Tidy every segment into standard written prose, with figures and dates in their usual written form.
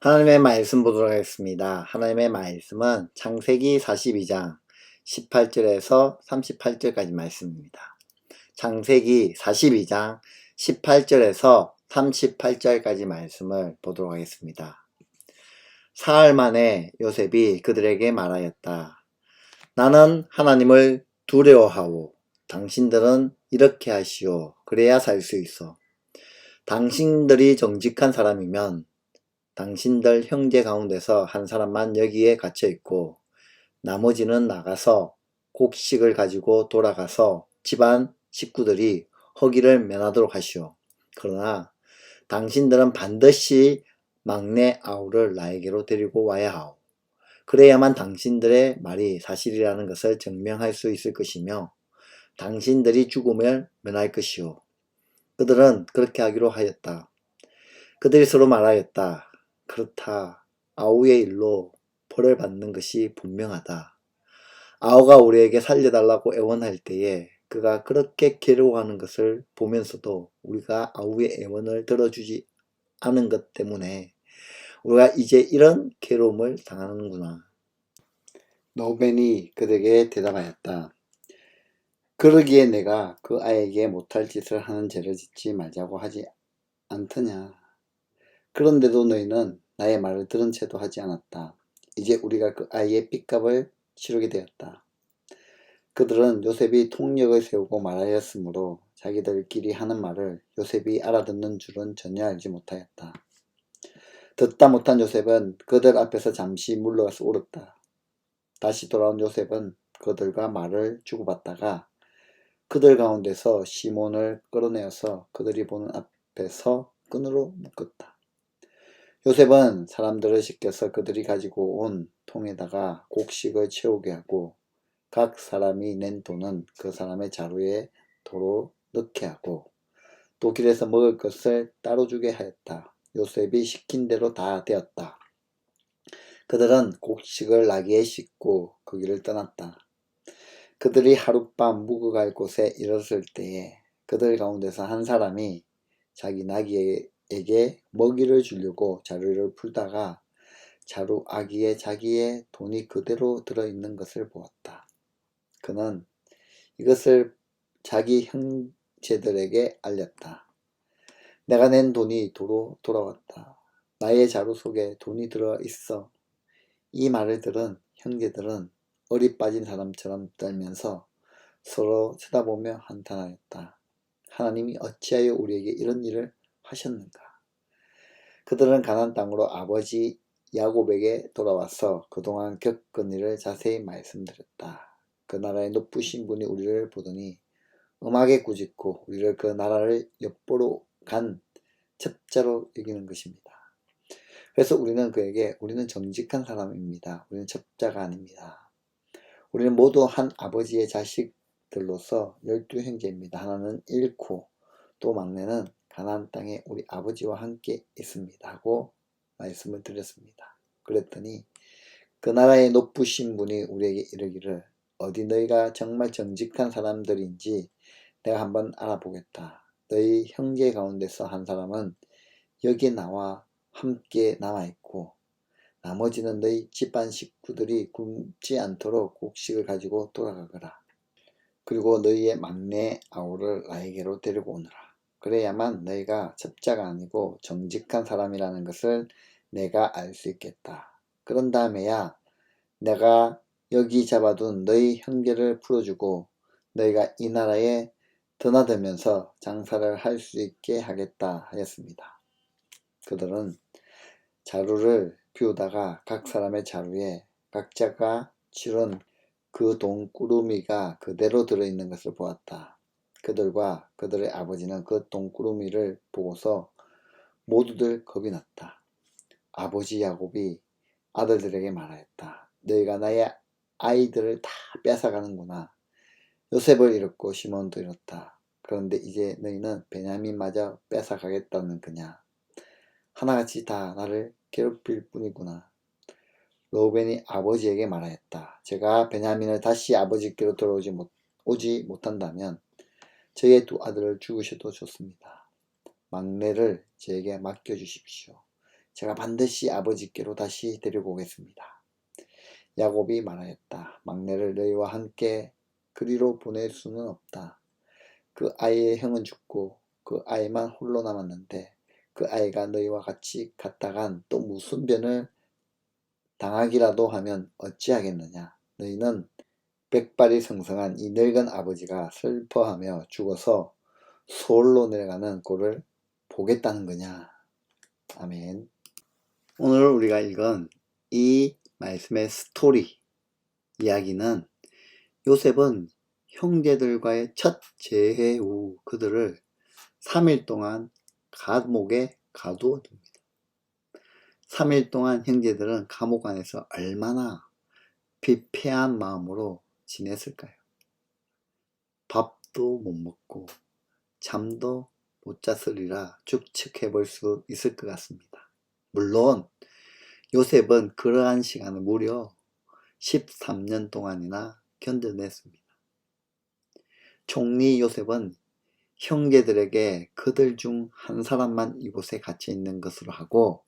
하나님의 말씀 보도록 하겠습니다. 하나님의 말씀은 창세기 42장 18절에서 38절까지 말씀입니다. 창세기 42장 18절에서 38절까지 말씀을 보도록 하겠습니다. 사흘 만에 요셉이 그들에게 말하였다. 나는 하나님을 두려워하오. 당신들은 이렇게 하시오. 그래야 살 수 있어. 당신들이 정직한 사람이면 당신들 형제 가운데서 한 사람만 여기에 갇혀 있고 나머지는 나가서 곡식을 가지고 돌아가서 집안 식구들이 허기를 면하도록 하시오. 그러나 당신들은 반드시 막내 아우를 나에게로 데리고 와야 하오. 그래야만 당신들의 말이 사실이라는 것을 증명할 수 있을 것이며 당신들이 죽음을 면할 것이오. 그들은 그렇게 하기로 하였다. 그들이 서로 말하였다. 그렇다. 아우의 일로 벌을 받는 것이 분명하다. 아우가 우리에게 살려달라고 애원할 때에 그가 그렇게 괴로워하는 것을 보면서도 우리가 아우의 애원을 들어주지 않은 것 때문에 우리가 이제 이런 괴로움을 당하는구나. 노벤이 그에게 대답하였다. 그러기에 내가 그 아이에게 못할 짓을 하는 죄를 짓지 말자고 하지 않더냐. 그런데도 너희는 나의 말을 들은 채도 하지 않았다. 이제 우리가 그 아이의 핏값을 치르게 되었다. 그들은 요셉이 통력을 세우고 말하였으므로 자기들끼리 하는 말을 요셉이 알아듣는 줄은 전혀 알지 못하였다. 듣다 못한 요셉은 그들 앞에서 잠시 물러가서 울었다. 다시 돌아온 요셉은 그들과 말을 주고받다가 그들 가운데서 시몬을 끌어내어서 그들이 보는 앞에서 끈으로 묶었다. 요셉은 사람들을 시켜서 그들이 가지고 온 통에다가 곡식을 채우게 하고 각 사람이 낸 돈은 그 사람의 자루에 도로 넣게 하고 또 길에서 먹을 것을 따로 주게 하였다. 요셉이 시킨 대로 다 되었다. 그들은 곡식을 나귀에 싣고 그 길을 떠났다. 그들이 하룻밤 묵어갈 곳에 이르렀을 때에 그들 가운데서 한 사람이 자기 나귀에게 먹이를 주려고 자루를 풀다가 자루 아귀에 자기의 돈이 그대로 들어있는 것을 보았다. 그는 이것을 자기 형제들에게 알렸다. 내가 낸 돈이 도로 돌아왔다. 나의 자루 속에 돈이 들어있어. 이 말을 들은 형제들은 어리 빠진 사람처럼 떨면서 서로 쳐다보며 한탄하였다. 하나님이 어찌하여 우리에게 이런 일을 하셨는가? 그들은 가나안 땅으로 아버지 야곱에게 돌아와서 그동안 겪은 일을 자세히 말씀드렸다. 그 나라의 높으신 분이 우리를 보더니 음악에 꾸짖고 우리를 그 나라를 엿보러 간 첩자로 여기는 것입니다. 그래서 우리는 그에게 우리는 정직한 사람입니다. 우리는 첩자가 아닙니다. 우리는 모두 한 아버지의 자식들로서 12형제입니다. 하나는 잃고 또 막내는 가나안 땅에 우리 아버지와 함께 있습니다. 하고 말씀을 드렸습니다. 그랬더니 그 나라의 높으신 분이 우리에게 이르기를 어디 너희가 정말 정직한 사람들인지 내가 한번 알아보겠다. 너희 형제 가운데서 한 사람은 여기에 나와 함께 남아있고 나머지는 너희 집안 식구들이 굶지 않도록 곡식을 가지고 돌아가거라. 그리고 너희의 막내 아우를 나에게로 데리고 오너라. 그래야만 너희가 첩자가 아니고 정직한 사람이라는 것을 내가 알 수 있겠다. 그런 다음에야 내가 여기 잡아둔 너희 형제를 풀어주고 너희가 이 나라에 드나들면서 장사를 할 수 있게 하겠다 하였습니다. 그들은 자루를 비우다가 각 사람의 자루에 각자가 치른 그 돈꾸러미가 그대로 들어있는 것을 보았다. 그들과 그들의 아버지는 그 돈꾸러미를 보고서 모두들 겁이 났다. 아버지 야곱이 아들들에게 말하였다. 너희가 나의 아이들을 다 뺏어가는구나. 요셉을 잃었고 시몬도 잃었다. 그런데 이제 너희는 베냐민마저 뺏어가겠다는 거냐. 하나같이 다 나를 괴롭힐 뿐이구나. 로벤이 아버지에게 말하였다. 제가 베냐민을 다시 아버지께로 오지 못한다면 저의 두 아들을 죽으셔도 좋습니다. 막내를 저에게 맡겨주십시오. 제가 반드시 아버지께로 다시 데리고 오겠습니다. 야곱이 말하였다. 막내를 너희와 함께 그리로 보낼 수는 없다. 그 아이의 형은 죽고 그 아이만 홀로 남았는데 그 아이가 너희와 같이 갔다간 또 무슨 변을 당하기라도 하면 어찌하겠느냐. 너희는 백발이 성성한 이 늙은 아버지가 슬퍼하며 죽어서 소홀로 내려가는 꼴을 보겠다는 거냐. 아멘. 오늘 우리가 읽은 이 말씀의 스토리 이야기는 요셉은 형제들과의 첫 재회 후 그들을 3일 동안 감옥에 가두어 둡니다. 3일 동안 형제들은 감옥 안에서 얼마나 피폐한 마음으로 지냈을까요? 밥도 못 먹고 잠도 못 잤으리라 추측해 볼 수 있을 것 같습니다. 물론 요셉은 그러한 시간을 무려 13년 동안이나 견뎌냈습니다. 총리 요셉은 형제들에게 그들 중 한 사람만 이곳에 갇혀 있는 것으로 하고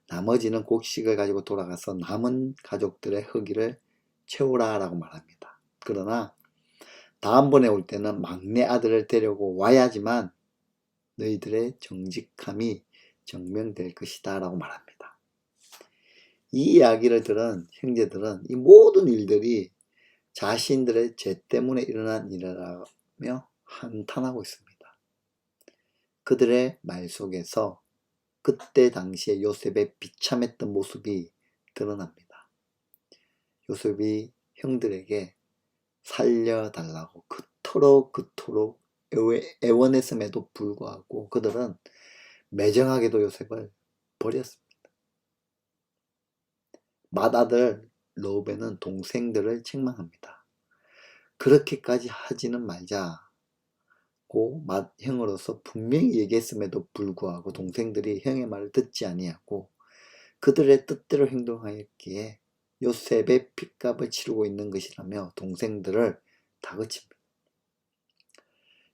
나머지는 곡식을 가지고 돌아가서 남은 가족들의 허기를 채우라 라고 말합니다. 그러나 다음번에 올 때는 막내 아들을 데리고 와야지만 너희들의 정직함이 증명될 것이다 라고 말합니다. 이 이야기를 들은 형제들은 이 모든 일들이 자신들의 죄 때문에 일어난 일이라며 한탄하고 있습니다. 그들의 말 속에서 그때 당시에 요셉의 비참했던 모습이 드러납니다. 요셉이 형들에게 살려달라고 그토록 애원했음에도 불구하고 그들은 매정하게도 요셉을 버렸습니다. 맏아들 르우벤은 동생들을 책망합니다. 그렇게까지 하지는 말자고 맏형으로서 분명히 얘기했음에도 불구하고 동생들이 형의 말을 듣지 아니하고 그들의 뜻대로 행동하였기에 요셉의 핏값을 치르고 있는 것이라며 동생들을 다그칩니다.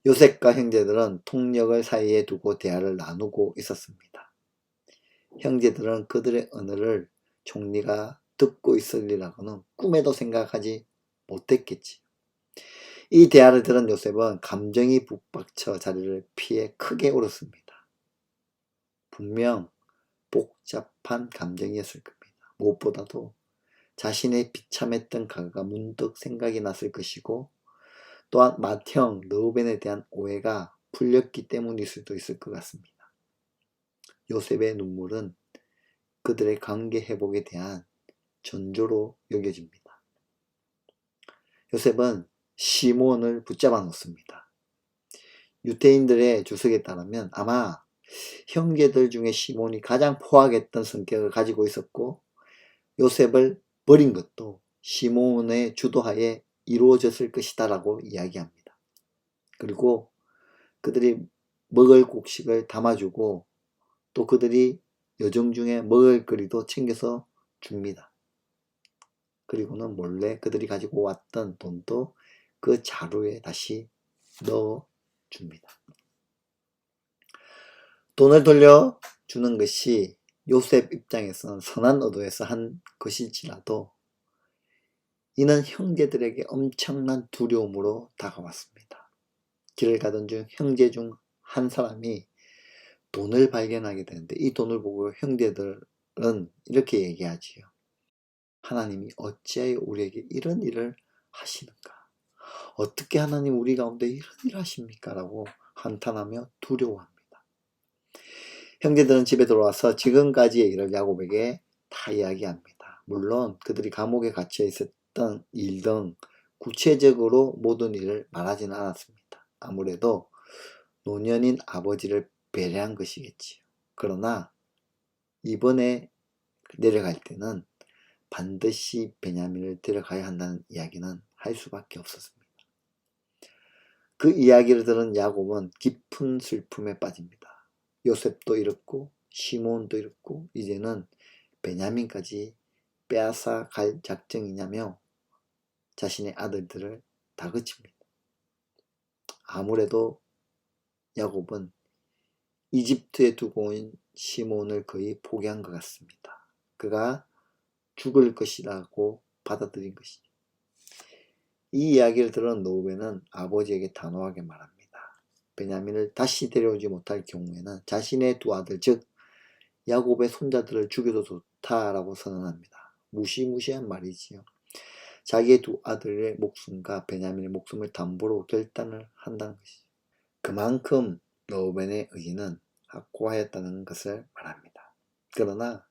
요셉과 형제들은 통역을 사이에 두고 대화를 나누고 있었습니다. 형제들은 그들의 언어를 총리가 듣고 있으리라고는 꿈에도 생각하지 못했겠지. 이 대화를 들은 요셉은 감정이 북받쳐 자리를 피해 크게 울었습니다. 분명 복잡한 감정이었을 겁니다. 무엇보다도 자신의 비참했던 과거가 문득 생각이 났을 것이고 또한 맏형 르우벤에 대한 오해가 풀렸기 때문일 수도 있을 것 같습니다. 요셉의 눈물은 그들의 관계 회복에 대한 전조로 여겨집니다. 요셉은 시몬을 붙잡아 놓습니다. 유대인들의 주석에 따르면 아마 형제들 중에 시몬이 가장 포악했던 성격을 가지고 있었고 요셉을 버린 것도 시몬의 주도하에 이루어졌을 것이다 라고 이야기합니다. 그리고 그들이 먹을 곡식을 담아주고 또 그들이 여정 중에 먹을 거리도 챙겨서 줍니다. 그리고는 몰래 그들이 가지고 왔던 돈도 그 자루에 다시 넣어 줍니다. 돈을 돌려주는 것이 요셉 입장에서는 선한 의도에서 한 것일지라도 이는 형제들에게 엄청난 두려움으로 다가왔습니다. 길을 가던 중 형제 중 한 사람이 돈을 발견하게 되는데 이 돈을 보고 형제들은 이렇게 얘기하지요. 하나님이 어찌하여 우리에게 이런 일을 하시는가? 어떻게 하나님 우리 가운데 이런 일을 하십니까? 라고 한탄하며 두려워합니다. 형제들은 집에 들어와서 지금까지의 일을 야곱에게 다 이야기합니다. 물론 그들이 감옥에 갇혀 있었던 일 등 구체적으로 모든 일을 말하지는 않았습니다. 아무래도 노년인 아버지를 배려한 것이겠지요. 그러나 이번에 내려갈 때는 반드시 베냐민을 데려가야 한다는 이야기는 할 수밖에 없었습니다. 그 이야기를 들은 야곱은 깊은 슬픔에 빠집니다. 요셉도 잃었고 시몬도 잃었고 이제는 베냐민까지 빼앗아 갈 작정이냐며 자신의 아들들을 다그칩니다. 아무래도 야곱은 이집트에 두고 온 시몬을 거의 포기한 것 같습니다. 그가 죽을 것이라고 받아들인 것이죠. 이 이야기를 들은 로벤은 아버지에게 단호하게 말합니다. 베냐민을 다시 데려오지 못할 경우에는 자신의 두 아들, 즉 야곱의 손자들을 죽여도 좋다라고 선언합니다. 무시무시한 말이지요. 자기의 두 아들의 목숨과 베냐민의 목숨을 담보로 결단을 한다는 것이죠. 그만큼 로벤의 의지는 확고하였다는 것을 말합니다. 그러나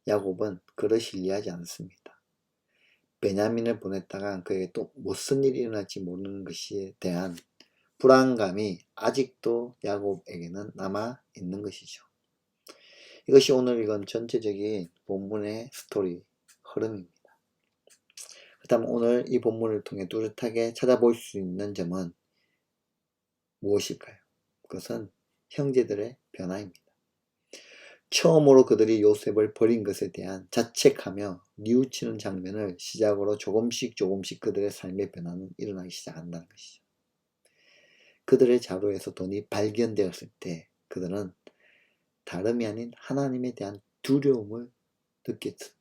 야곱은 그를 신뢰하지 않습니다. 베냐민을 보냈다가 그에게 또 무슨 일이 일어날지 모르는 것에 대한 불안감이 아직도 야곱에게는 남아 있는 것이죠. 이것이 오늘 읽은 전체적인 본문의 스토리 흐름입니다. 그렇다면 오늘 이 본문을 통해 뚜렷하게 찾아볼 수 있는 점은 무엇일까요? 그것은 형제들의 변화입니다. 처음으로 그들이 요셉을 버린 것에 대한 자책하며 뉘우치는 장면을 시작으로 조금씩 그들의 삶의 변화는 일어나기 시작한다는 것이죠. 그들의 자루에서 돈이 발견되었을 때 그들은 다름이 아닌 하나님에 대한 두려움을 느꼈습니다.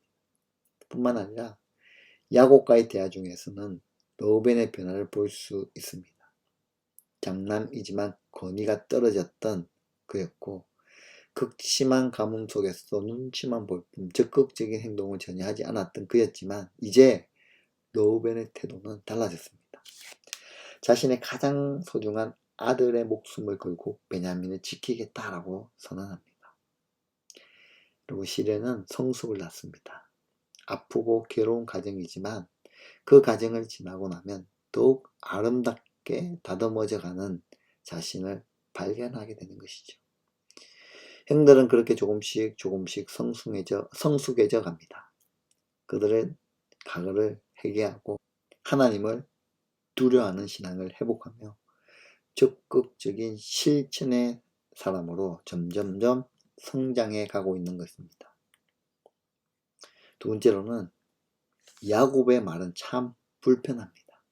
뿐만 아니라 야곱과의 대화 중에서는 로벤의 변화를 볼 수 있습니다. 장남이지만 권위가 떨어졌던 그였고 극심한 가뭄 속에서 눈치만 볼 뿐 적극적인 행동을 전혀 하지 않았던 그였지만 이제 로벤의 태도는 달라졌습니다. 자신의 가장 소중한 아들의 목숨을 걸고 베냐민을 지키겠다라고 선언합니다. 그리고 시레는 성숙을 낳습니다. 아프고 괴로운 가정이지만 그 가정을 지나고 나면 더욱 아름답게 다듬어져가는 자신을 발견하게 되는 것이죠. 형들은 그렇게 조금씩 성숙해져 갑니다. 그들의 과거를 회개하고 하나님을 두려워하는 신앙을 회복하며 적극적인 실천의 사람으로 점점점 성장해 가고 있는 것입니다. 두 번째로는 야곱의 말은 참 불편합니다.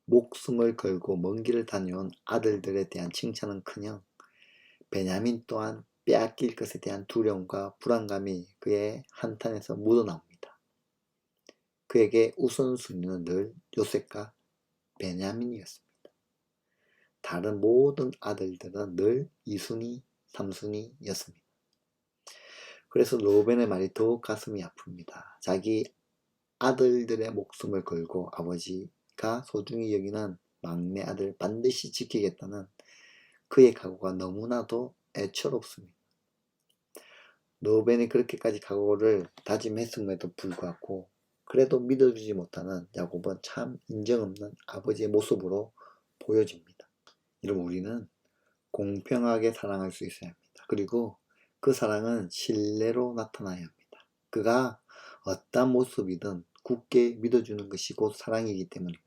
목숨을 걸고 먼 길을 다녀온 아들들에 대한 칭찬은커녕 베냐민 또한 빼앗길 것에 대한 두려움과 불안감이 그의 한탄에서 묻어나옵니다. 그에게 우선순위는 늘 요셉과 베냐민이었습니다. 다른 모든 아들들은 늘 2순위, 3순위였습니다. 그래서 로벤의 말이 더욱 가슴이 아픕니다. 자기 아들들의 목숨을 걸고 아버지가 소중히 여기는 막내 아들 반드시 지키겠다는 그의 각오가 너무나도 애처롭습니다. 로벤이 그렇게까지 각오를 다짐했음에도 불구하고 그래도 믿어주지 못하는 야곱은 참 인정없는 아버지의 모습으로 보여집니다. 이러면 우리는 공평하게 사랑할 수 있어야 합니다. 그리고 그 사랑은 신뢰로 나타나야 합니다. 그가 어떤 모습이든 굳게 믿어주는 것이 곧 사랑이기 때문입니다.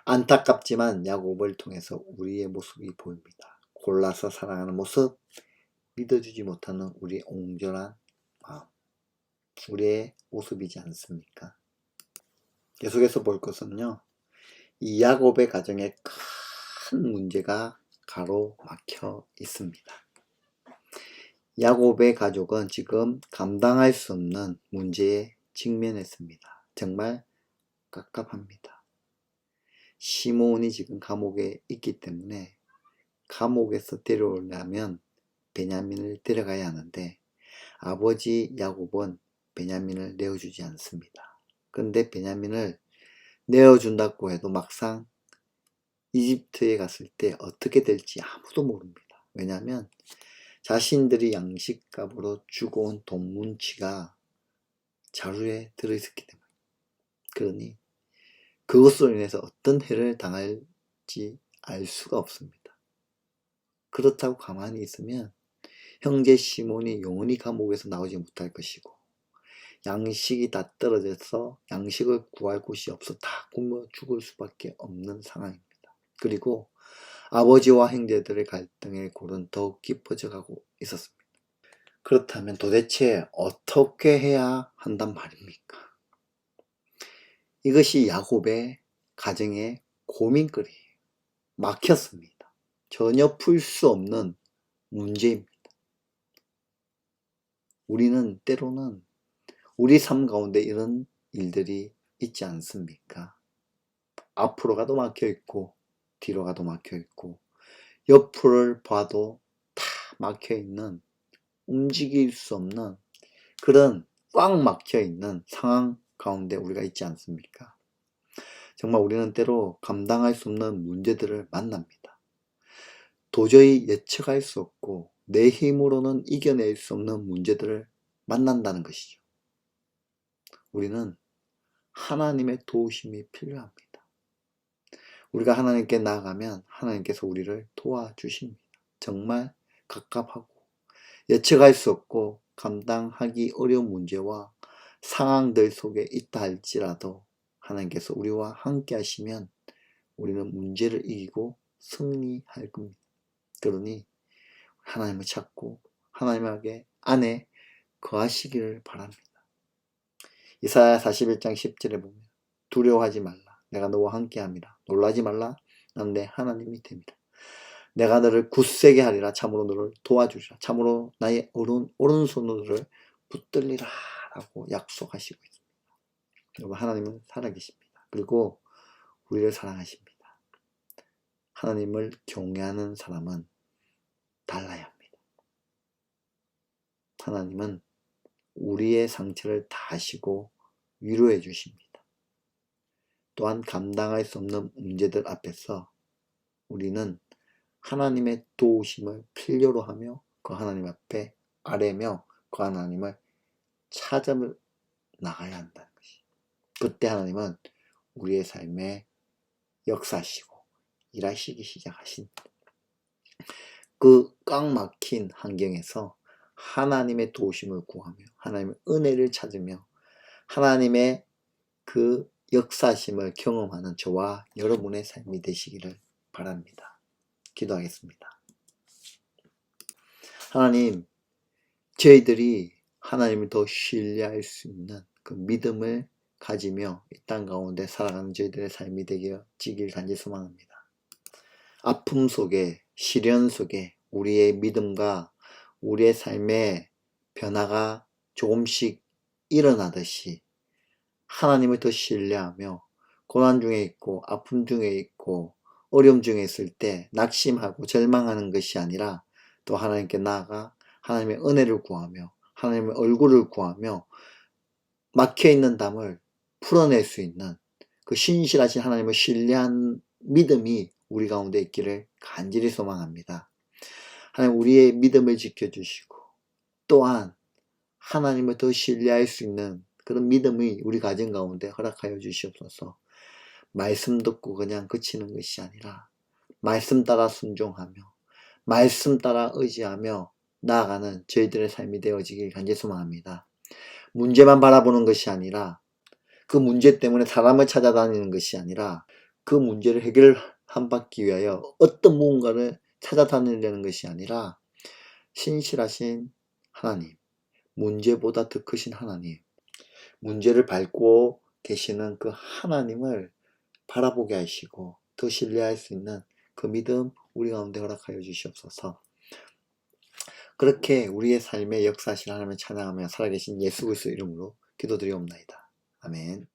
안타깝지만 야곱을 통해서 우리의 모습이 보입니다. 골라서 사랑하는 모습, 믿어주지 못하는 우리의 옹졸한 마음, 우리의 모습이지 않습니까? 계속해서 볼 것은요, 이 야곱의 가정에 큰 문제가 가로막혀 있습니다. 야곱의 가족은 지금 감당할 수 없는 문제에 직면했습니다. 정말 깝깝합니다. 시몬이 지금 감옥에 있기 때문에 감옥에서 데려오려면 베냐민을 데려가야 하는데 아버지 야곱은 베냐민을 내어주지 않습니다. 그런데 베냐민을 내어준다고 해도 막상 이집트에 갔을 때 어떻게 될지 아무도 모릅니다. 왜냐하면 자신들이 양식값으로 주고 온 돈 문치가 자루에 들어있었기 때문에. 그러니 그것으로 인해서 어떤 해를 당할지 알 수가 없습니다. 그렇다고 가만히 있으면 형제 시몬이 영원히 감옥에서 나오지 못할 것이고 양식이 다 떨어져서 양식을 구할 곳이 없어 다 굶어 죽을 수밖에 없는 상황입니다. 그리고 아버지와 형제들의 갈등의 골은 더욱 깊어져 가고 있었습니다. 그렇다면 도대체 어떻게 해야 한단 말입니까? 이것이 야곱의 가정의 고민거리예요. 막혔습니다. 전혀 풀 수 없는 문제입니다. 우리는 때로는 우리 삶 가운데 이런 일들이 있지 않습니까? 앞으로 가도 막혀 있고 뒤로 가도 막혀 있고 옆을 봐도 다 막혀 있는, 움직일 수 없는 그런 꽉 막혀 있는 상황 가운데 우리가 있지 않습니까? 정말 우리는 때로 감당할 수 없는 문제들을 만납니다. 도저히 예측할 수 없고 내 힘으로는 이겨낼 수 없는 문제들을 만난다는 것이죠. 우리는 하나님의 도우심이 필요합니다. 우리가 하나님께 나아가면 하나님께서 우리를 도와주십니다. 정말 갑갑하고 예측할 수 없고 감당하기 어려운 문제와 상황들 속에 있다 할지라도 하나님께서 우리와 함께 하시면 우리는 문제를 이기고 승리할 겁니다. 그러니 하나님을 찾고 하나님 안에 거하시기를 바랍니다. 이사야 41장 10절에 보면 두려워하지 말라. 내가 너와 함께함이라. 놀라지 말라. 난 내 하나님이 됩니다. 내가 너를 굳세게 하리라. 참으로 너를 도와주리라. 참으로 나의 오른손으로 너를 붙들리라 라고 약속하시고 있습니다. 여러분, 하나님은 살아계십니다. 그리고 우리를 사랑하십니다. 하나님을 경외하는 사람은 달라야 합니다. 하나님은 우리의 상처를 다 아시고 위로해 주십니다. 또한 감당할 수 없는 문제들 앞에서 우리는 하나님의 도우심을 필요로 하며 그 하나님 앞에 아뢰며 그 하나님을 찾아 나가야 한다는 것이. 그때 하나님은 우리의 삶에 역사하시고 일하시기 시작하신다. 그 꽉 막힌 환경에서 하나님의 도우심을 구하며 하나님의 은혜를 찾으며 하나님의 그 역사심을 경험하는 저와 여러분의 삶이 되시기를 바랍니다. 기도하겠습니다. 하나님, 저희들이 하나님을 더 신뢰할 수 있는 그 믿음을 가지며 이 땅 가운데 살아가는 저희들의 삶이 되기를 간절히 소망합니다. 아픔 속에, 시련 속에 우리의 믿음과 우리의 삶의 변화가 조금씩 일어나듯이 하나님을 더 신뢰하며 고난 중에 있고 아픔 중에 있고 어려움 중에 있을 때 낙심하고 절망하는 것이 아니라 또 하나님께 나아가 하나님의 은혜를 구하며 하나님의 얼굴을 구하며 막혀있는 담을 풀어낼 수 있는 그 신실하신 하나님을 신뢰한 믿음이 우리 가운데 있기를 간절히 소망합니다. 하나님, 우리의 믿음을 지켜주시고 또한 하나님을 더 신뢰할 수 있는 그런 믿음이 우리 가정 가운데 허락하여 주시옵소서. 말씀 듣고 그냥 그치는 것이 아니라 말씀 따라 순종하며 말씀 따라 의지하며 나아가는 저희들의 삶이 되어지길 간절히 소망합니다. 문제만 바라보는 것이 아니라 그 문제 때문에 사람을 찾아다니는 것이 아니라 그 문제를 해결받기 위하여 어떤 무언가를 찾아다니려는 것이 아니라 신실하신 하나님, 문제보다 더 크신 하나님, 문제를 밟고 계시는 그 하나님을 바라보게 하시고 더 신뢰할 수 있는 그 믿음 우리 가운데 허락하여 주시옵소서. 그렇게 우리의 삶의 역사하신 하나님을 찬양하며 살아계신 예수 그리스도 이름으로 기도드리옵나이다. 아멘.